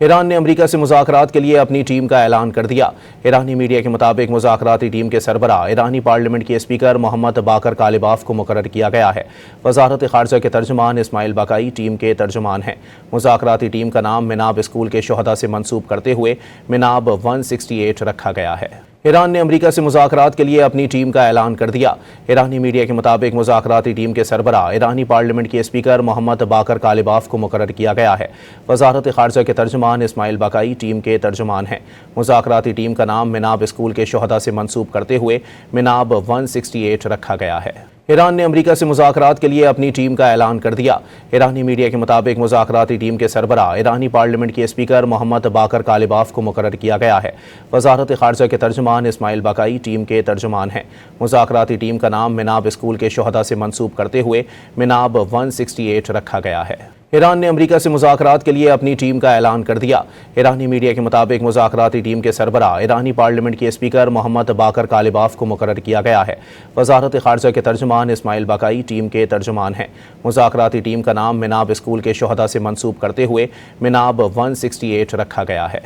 ایران نے امریکہ سے مذاکرات کے لیے اپنی ٹیم کا اعلان کر دیا۔ ایرانی میڈیا کے مطابق مذاکراتی ٹیم کے سربراہ ایرانی پارلیمنٹ کے اسپیکر محمد باقر کالباف کو مقرر کیا گیا ہے۔ وزارت خارجہ کے ترجمان اسماعیل باقائی ٹیم کے ترجمان ہیں۔ مذاکراتی ٹیم کا نام مناب اسکول کے شہداء سے منسوب کرتے ہوئے مناب 168 رکھا گیا ہے۔ ایران نے امریکہ سے مذاکرات کے لیے اپنی ٹیم کا اعلان کر دیا۔ ایرانی میڈیا کے مطابق مذاکراتی ٹیم کے سربراہ ایرانی پارلیمنٹ کے اسپیکر محمد باقر کالباف کو مقرر کیا گیا ہے۔ وزارت خارجہ کے ترجمان اسماعیل باقائی ٹیم کے ترجمان ہیں۔ مذاکراتی ٹیم کا نام مناب اسکول کے شہداء سے منسوب کرتے ہوئے مناب 168 رکھا گیا ہے۔ ایران نے امریکہ سے مذاکرات کے لیے اپنی ٹیم کا اعلان کر دیا۔ ایرانی میڈیا کے مطابق مذاکراتی ٹیم کے سربراہ ایرانی پارلیمنٹ کے اسپیکر محمد باقر کالباف کو مقرر کیا گیا ہے۔ وزارت خارجہ کے ترجمان اسماعیل باقائی ٹیم کے ترجمان ہیں۔ مذاکراتی ٹیم کا نام مناب اسکول کے شہداء سے منسوب کرتے ہوئے مناب 168 رکھا گیا ہے۔ ایران نے امریکہ سے مذاکرات کے لیے اپنی ٹیم کا اعلان کر دیا۔ ایرانی میڈیا کے مطابق مذاکراتی ٹیم کے سربراہ ایرانی پارلیمنٹ کے اسپیکر محمد باقر کالباف کو مقرر کیا گیا ہے۔ وزارت خارجہ کے ترجمان اسماعیل باقائی ٹیم کے ترجمان ہیں۔ مذاکراتی ٹیم کا نام مناب اسکول کے شہداء سے منسوب کرتے ہوئے مناب 168 رکھا گیا ہے۔